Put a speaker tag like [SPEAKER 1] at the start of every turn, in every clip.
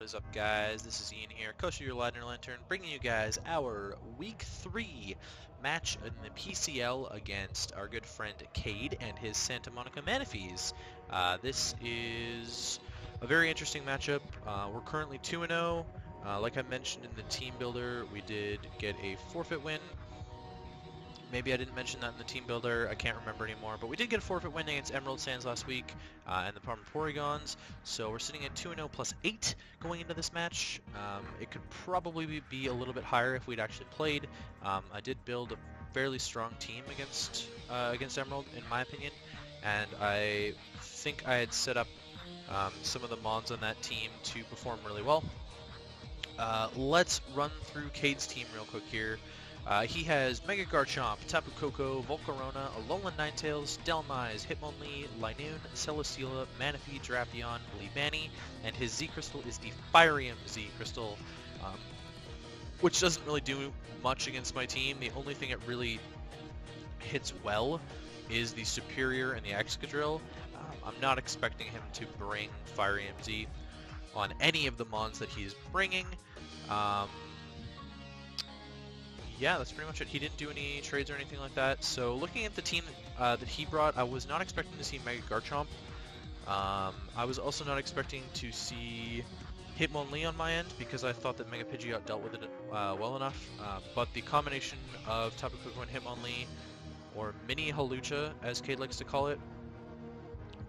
[SPEAKER 1] is up, guys? This is Ian here, coach of your Ladner Lanturn, bringing you guys our Week 3 match in the PCL against our good friend Kade and his Santa Monica Manaphys. This is a very interesting matchup. We're currently 2-0. Like I mentioned in the team builder, we did get a forfeit win. Maybe I didn't mention that in the team builder, I can't remember anymore, but we did get a forfeit win against Emerald Sands last week and the Parma Porygons, so we're sitting at 2-0 plus 8 going into this match. It could probably be a little bit higher if we'd actually played. I did build a fairly strong team against Emerald, in my opinion, and I think I had set up some of the mons on that team to perform really well. Let's run through Kade's team real quick here. He has Mega Garchomp, Tapu Koko, Volcarona, Alolan Ninetales, Delmise, Hitmonlee, Linoon, Celesteela, Manaphy, Drapion, Leavanny, and his Z Crystal is the Firium Z Crystal, which doesn't really do much against my team. The only thing it really hits well is the Superior and the Excadrill. I'm not expecting him to bring Firium Z on any of the mons that he's bringing. Yeah, that's pretty much it. He didn't do any trades or anything like that. So looking at the team that he brought, I was not expecting to see Mega Garchomp. I was also not expecting to see Hitmonlee on my end because I thought that Mega Pidgeot dealt with it well enough. But the combination of Tapu Koko and Hitmonlee, or Mini Halucha as Kade likes to call it,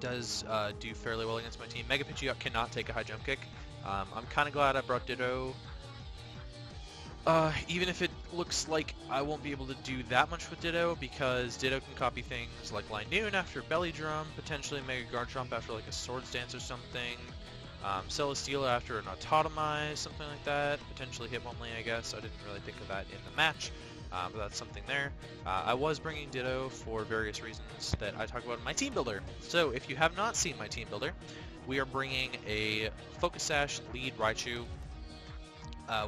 [SPEAKER 1] does do fairly well against my team. Mega Pidgeot cannot take a high jump kick. I'm kind of glad I brought Ditto. Even if it looks like I won't be able to do that much with Ditto, because Ditto can copy things like Linoon after Belly Drum, potentially Mega Garchomp after like a Swords Dance or something, Celesteela after an Autotomize, something like that, potentially Hitmonlee, I guess. I didn't really think of that in the match, but that's something there. I was bringing Ditto for various reasons that I talk about in my team builder. So if you have not seen my team builder, we are bringing a Focus Sash lead Raichu.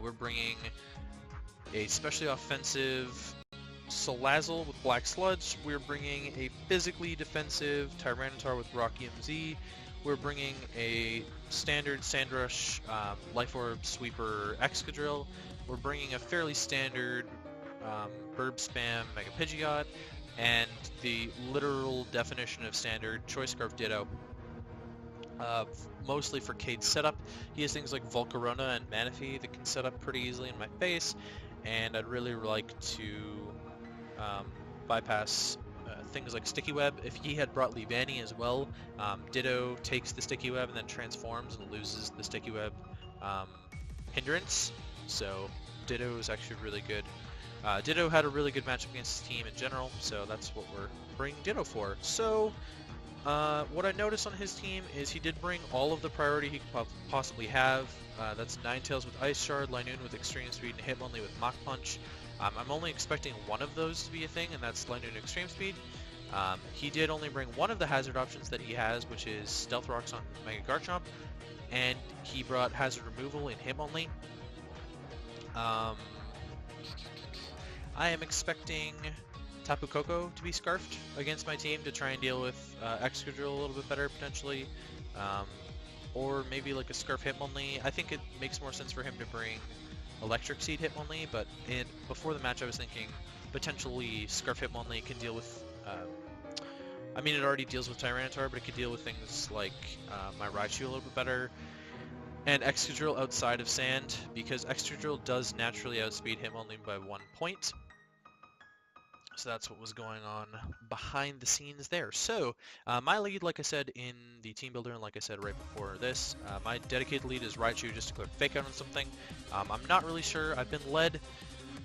[SPEAKER 1] We're bringing a specially offensive Salazzle with Black Sludge. We're bringing a physically defensive Tyranitar with Rocky MZ. We're bringing a standard Sandrush Life Orb Sweeper Excadrill. We're bringing a fairly standard Burb Spam Mega Pidgeot, and the literal definition of standard Choice Scarf Ditto. Mostly for Kade's setup. He has things like Volcarona and Manaphy that can set up pretty easily in my face, and I'd really like to bypass things like Sticky Web. If he had brought Leavanny as well, Ditto takes the Sticky Web and then transforms and loses the Sticky Web hindrance, so Ditto is actually really good. Ditto had a really good matchup against his team in general, so that's what we're bringing Ditto for. So what I noticed on his team is he did bring all of the priority he could possibly have. That's Ninetales with Ice Shard, Linoon with Extreme Speed, and Hitmonlee with Mach Punch. I'm only expecting one of those to be a thing, and that's Linoon Extreme Speed. He did only bring one of the hazard options that he has, which is Stealth Rocks on Mega Garchomp, and he brought Hazard Removal in Hitmonlee. I am expecting Tapu Koko to be scarfed against my team to try and deal with Excadrill a little bit better, potentially. Or maybe like a Scarf Hitmonlee. I think it makes more sense for him to bring Electric Seed Hitmonlee, but before the match I was thinking potentially Scarf Hitmonlee can deal with... I mean, it already deals with Tyranitar, but it could deal with things like my Raichu a little bit better. And Excadrill outside of Sand, because Excadrill does naturally outspeed Hitmonlee by 1 point. So that's what was going on behind the scenes there. So my lead, like I said in the team builder, and like I said right before this, my dedicated lead is Raichu, just to click fake out on something. I'm not really sure. I've been led.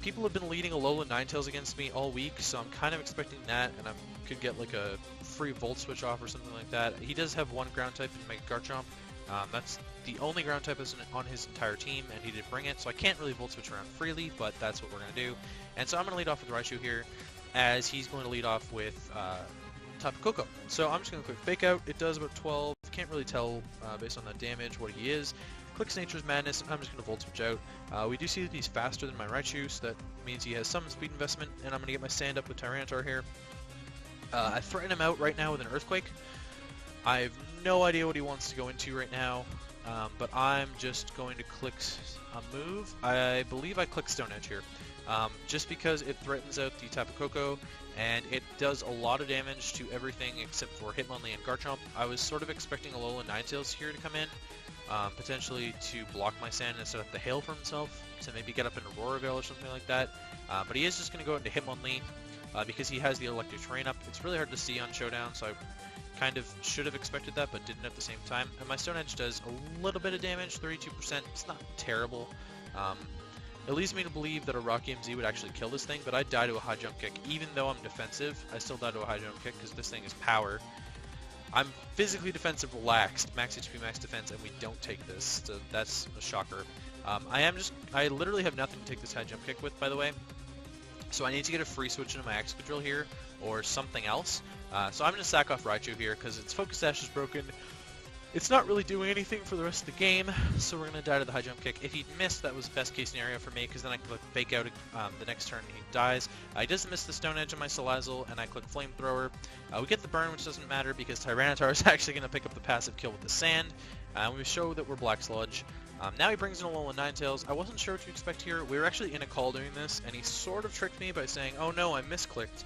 [SPEAKER 1] People have been leading Alolan Ninetales against me all week, so I'm kind of expecting that, and I could get like a free Volt Switch off or something like that. He does have one ground type in Mega Garchomp. That's the only ground type on his entire team, and he did bring it, so I can't really Volt Switch around freely, but that's what we're going to do. And so I'm going to lead off with Raichu here, as he's going to lead off with Tapu Koko. So I'm just going to click Fake Out. It does about 12. Can't really tell based on that damage what he is. Clicks Nature's Madness. I'm just going to Volt Switch out. We do see that he's faster than my Raichu, so that means he has some speed investment, and I'm going to get my stand up with Tyranitar here. I threaten him out right now with an Earthquake. I have no idea what he wants to go into right now. but I'm just going to click a move. I believe I click Stone Edge here, just because it threatens out the Tapu Koko, and it does a lot of damage to everything except for Hitmonlee and Garchomp. I was sort of expecting Alolan Ninetales here to come in, potentially to block my Sand and set up the Hail for himself, to maybe get up in Aurora Veil or something like that, but he is just going to go into Hitmonlee, because he has the Electric Terrain up. It's really hard to see on Showdown, so I kind of should have expected that, but didn't at the same time. And my Stone Edge does a little bit of damage, 32%. It's not terrible. It leads me to believe that a Rocky MZ would actually kill this thing, but I die to a high jump kick. Even though I'm defensive, I still die to a high jump kick because this thing is power. I'm physically defensive relaxed, max HP, max defense, and we don't take this, so that's a shocker. I literally have nothing to take this high jump kick with, by the way. So I need to get a free switch into my Excadrill here, or something else. So I'm going to sack off Raichu here, because its Focus Sash is broken. It's not really doing anything for the rest of the game, so we're going to die to the high jump kick. If he'd missed, that was best case scenario for me, because then I could fake out the next turn and he dies. He does miss the Stone Edge on my Salazzle, and I click Flamethrower. We get the burn, which doesn't matter, because Tyranitar is actually going to pick up the passive kill with the Sand. We show that we're Black Sludge. Now he brings in Alolan Ninetales. I wasn't sure what to expect here. We were actually in a call doing this, and he sort of tricked me by saying, oh no, I misclicked.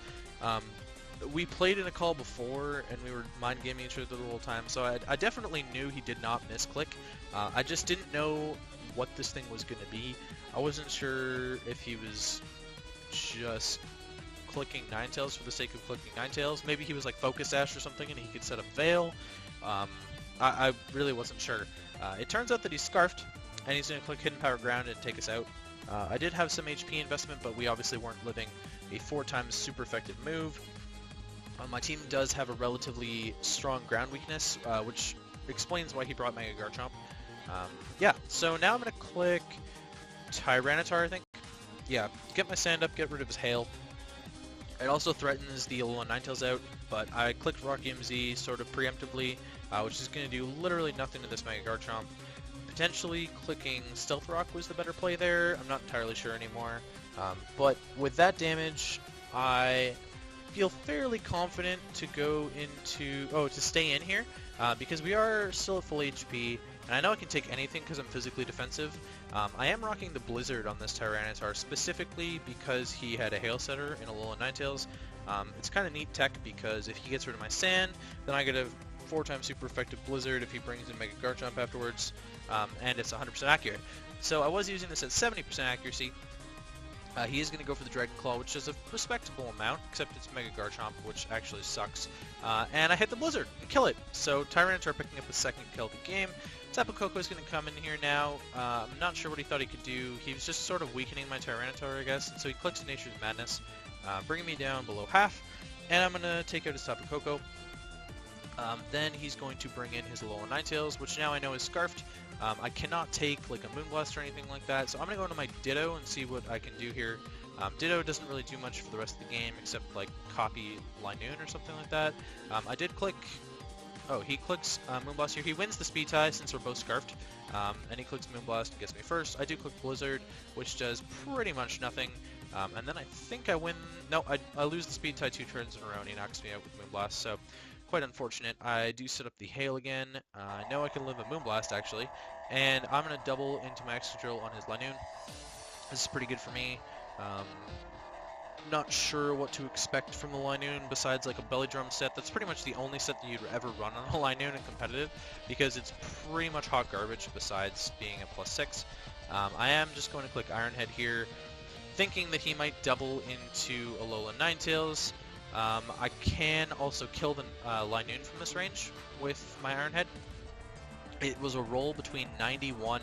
[SPEAKER 1] We played in a call before, and we were mind gaming each other the whole time, so I definitely knew he did not misclick. I just didn't know what this thing was going to be. I wasn't sure if he was just clicking Ninetales for the sake of clicking Ninetales. Maybe he was like Focus Sash or something, and he could set up Veil. I really wasn't sure. It turns out that he's Scarfed, and he's going to click Hidden Power Ground and take us out. I did have some HP investment, but we obviously weren't living a 4x super effective move. My team does have a relatively strong ground weakness, which explains why he brought Mega Garchomp. Yeah, so now I'm going to click Tyranitar, I think. Yeah, get my Sand up, get rid of his Hail. It also threatens the Alolan Ninetales out, but I clicked Rocky MZ sort of preemptively, which is going to do literally nothing to this Mega Garchomp. Potentially clicking Stealth Rock was the better play there. I'm not entirely sure anymore. But with that damage, I feel fairly confident to go into, to stay in here, because we are still at full HP, and I know I can take anything because I'm physically defensive. I am rocking the Blizzard on this Tyranitar specifically because he had a Hail Setter in Alolan Ninetales. It's kind of neat tech because if he gets rid of my Sand, then I get a 4x super effective Blizzard if he brings in Mega Garchomp afterwards, and it's 100% accurate. So I was using this at 70% accuracy. He is going to go for the Dragon Claw, which is a respectable amount, except it's Mega Garchomp, which actually sucks. And I hit the Blizzard and kill it. So Tyranitar picking up the second kill of the game. Tapu Koko is going to come in here now. I'm not sure what he thought he could do. He was just sort of weakening my Tyranitar, I guess. So he clicks Nature's Madness, bringing me down below half. And I'm going to take out his Tapu Koko. Then he's going to bring in his Alolan Ninetales, which now I know is Scarfed. I cannot take like a Moonblast or anything like that, so I'm going to go into my Ditto and see what I can do here. Ditto doesn't really do much for the rest of the game except like copy Linoon or something like that. I did click... Oh, he clicks Moonblast here. He wins the speed tie since we're both Scarfed, and he clicks Moonblast and gets me first. I do click Blizzard, which does pretty much nothing, and then I think I win... No, I lose the speed tie 2 turns in a row and he knocks me out with Moonblast, so... Quite unfortunate. I do set up the Hail again. I know I can live a Moonblast actually, and I'm going to double into my Excadrill on his Linoon. This is pretty good for me. Not sure what to expect from the Linoon besides like a Belly Drum set. That's pretty much the only set that you'd ever run on a Linoon in competitive, because it's pretty much hot garbage besides being a +6. I am just going to click Iron Head here, thinking that he might double into Alolan Ninetales. I can also kill the Linoon from this range with my Iron Head. It was a roll between 91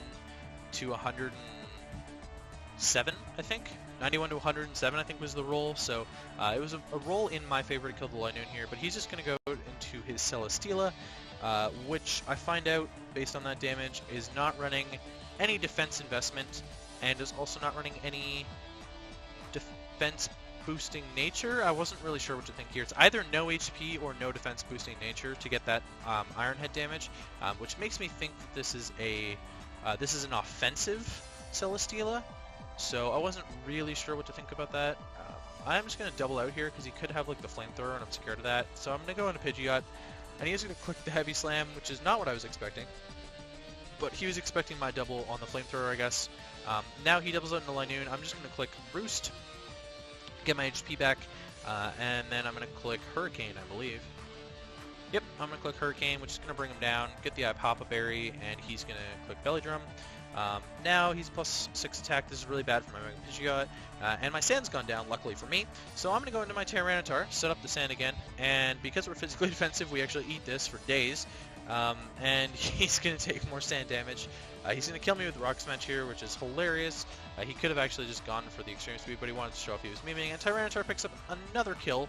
[SPEAKER 1] to 107, I think. 91 to 107, I think, was the roll. So it was a roll in my favor to kill the Linoon here. But he's just going to go into his Celesteela, which I find out, based on that damage, is not running any defense investment, and is also not running any defense boosting nature. I wasn't really sure what to think here. It's either no HP or no defense boosting nature to get that Iron Head damage, which makes me think that this is an offensive Celesteela. So I wasn't really sure what to think about that. I'm just going to double out here because he could have like the Flamethrower and I'm scared of that. So I'm going to go into Pidgeot, and he is going to click the Heavy Slam, which is not what I was expecting. but he was expecting my double on the flamethrower, I guess. Now he doubles out into Lanturn. I'm just going to click Roost, get my HP back, and then I'm going to click Hurricane, I believe. Yep, I'm going to click Hurricane, which is going to bring him down, get the Papa Berry, and he's going to click Belly Drum. Now he's +6 attack. This is really bad for my Mega Pidgeot, and my sand's gone down, luckily for me. So I'm going to go into my Tyranitar, set up the sand again, and because we're physically defensive, we actually eat this for days. And he's going to take more sand damage. He's going to kill me with Rock Smash here, which is hilarious. He could have actually just gone for the extreme speed, but he wanted to show off he was memeing, and Tyranitar picks up another kill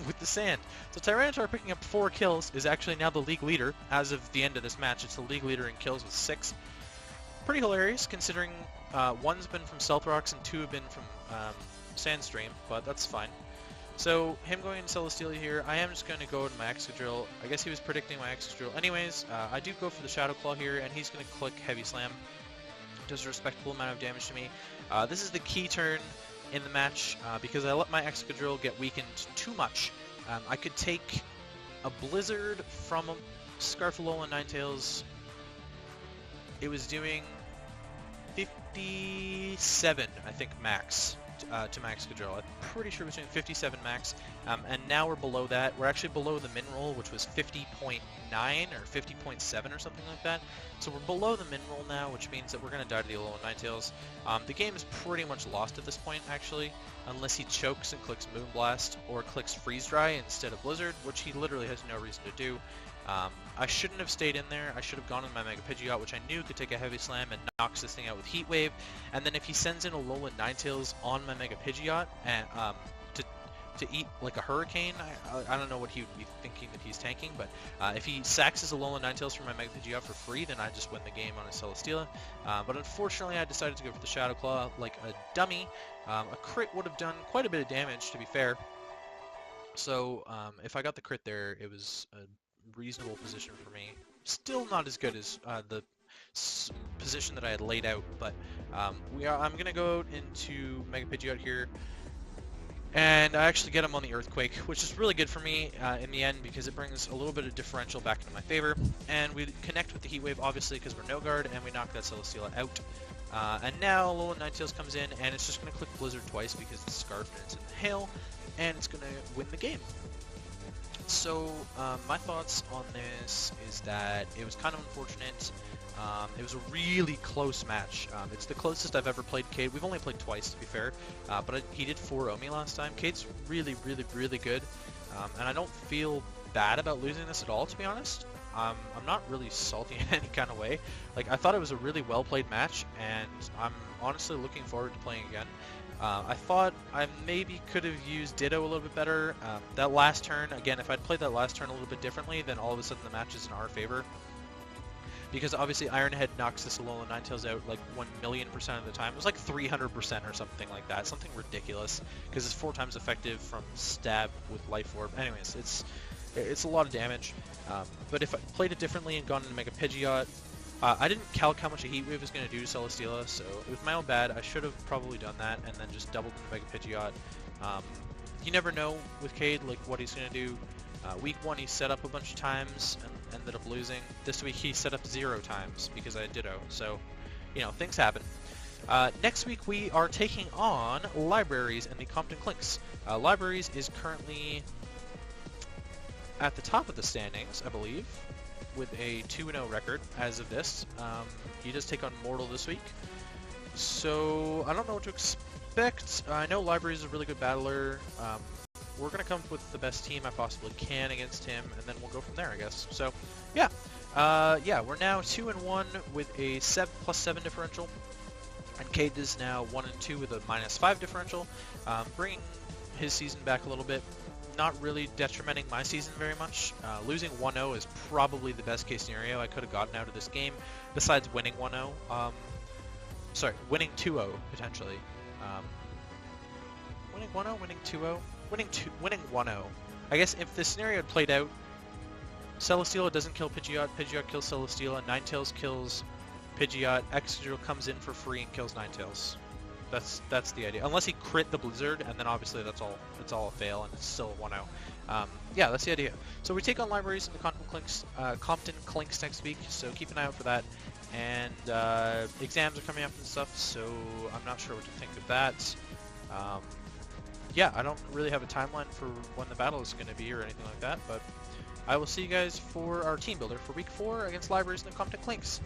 [SPEAKER 1] with the sand. So Tyranitar picking up 4 kills is actually now the league leader as of the end of this match. It's the league leader in kills with 6. Pretty hilarious, considering 1's been from Stealth Rocks and 2 have been from Sandstream, but that's fine. So, him going into Celesteela here, I am just going to go to my Excadrill. I guess he was predicting my Excadrill anyways. I do go for the Shadow Claw here, and he's going to click Heavy Slam. Does a respectable amount of damage to me. This is the key turn in the match, because I let my Excadrill get weakened too much. I could take a Blizzard from a Scarfalola Ninetales. It was doing 57, I think, max. To my Excadrill. I'm pretty sure it was doing 57 max, and now we're below that. We're actually below the min roll, which was 50.9 or 50.7 or something like that. So we're below the min roll now, which means that we're going to die to the Alolan Ninetales. The game is pretty much lost at this point, actually, unless he chokes and clicks Moonblast or clicks Freeze Dry instead of Blizzard, which he literally has no reason to do. I shouldn't have stayed in there. I should have gone with my Mega Pidgeot, which I knew could take a Heavy Slam and knocks this thing out with Heat Wave. And then if he sends in a Alolan Ninetales on my Mega Pidgeot and to eat like a Hurricane, I don't know what he would be thinking that he's tanking, but if he sacks his Alolan Ninetales from my Mega Pidgeot for free, then I just win the game on his Celesteela. But unfortunately, I decided to go for the Shadow Claw like a dummy. A crit would have done quite a bit of damage, to be fair. So if I got the crit there, it was a reasonable position for me. Still not as good as the position that I had laid out, but I'm gonna go into Mega Pidgeot here, and I actually get him on the Earthquake, which is really good for me in the end because it brings a little bit of differential back into my favor, and we connect with the Heat Wave obviously because we're no guard, and we knock that Celesteela out. And now Alolan Ninetales comes in, and it's just gonna click Blizzard twice because it's Scarfed and it's in the Hail, and it's gonna win the game. So, my thoughts on this is that it was kind of unfortunate. It was a really close match. It's the closest I've ever played Kade. We've only played twice, to be fair, but he did 4-0 me last time. Kade's really, really, really good, and I don't feel bad about losing this at all, to be honest. I'm not really salty in any kind of way. Like, I thought it was a really well-played match, and I'm honestly looking forward to playing again. I thought I maybe could have used Ditto a little bit better. That last turn, again, if I'd played that last turn a little bit differently, then all of a sudden the match is in our favor. Because obviously Iron Head knocks this Alolan Ninetales out like 1,000,000% of the time. It was like 300% or something like that. Something ridiculous. Because it's 4 times effective from Stab with Life Orb. Anyways, it's a lot of damage. But if I played it differently and gone into Mega Pidgeot, I didn't calc how much a Heat Wave was going to do to Celesteela, so it was my own bad. I should have probably done that and then just doubled into Mega Pidgeot. You never know with Kade, like, what he's going to do. Week 1 he set up a bunch of times and ended up losing. This week he set up 0 times because I had Ditto, so, you know, things happen. Next week we are taking on Libraries and the Compton Clinks. Libraries is currently at the top of the standings, I believe, with a 2-0 record as of this. He does take on Mortal this week, so I don't know what to expect. I know Libraries is a really good battler. We're going to come up with the best team I possibly can against him, and then we'll go from there, I guess. So, yeah. We're now 2-1 with a +7 differential, and Kade is now 1-2 with a -5 differential, bringing his season back a little bit. Not really detrimenting my season very much. Losing 1-0 is probably the best case scenario I could have gotten out of this game, besides winning 1-0. Sorry, winning 2-0 potentially. Winning 1-0, winning 2-0, winning 1-0. I guess if the scenario had played out, Celesteela doesn't kill Pidgeot, Pidgeot kills Celesteela, Ninetales kills Pidgeot, Excadrill comes in for free and kills Ninetales. That's the idea. Unless he crit the Blizzard, and then obviously that's all a fail, and it's still a 1-0. Yeah, that's the idea. So we take on libraries in the Compton Clinks next week, so keep an eye out for that. And exams are coming up and stuff, so I'm not sure what to think of that. Yeah, I don't really have a timeline for when the battle is going to be or anything like that, but I will see you guys for our team builder for week 4 against libraries in the Compton Clinks.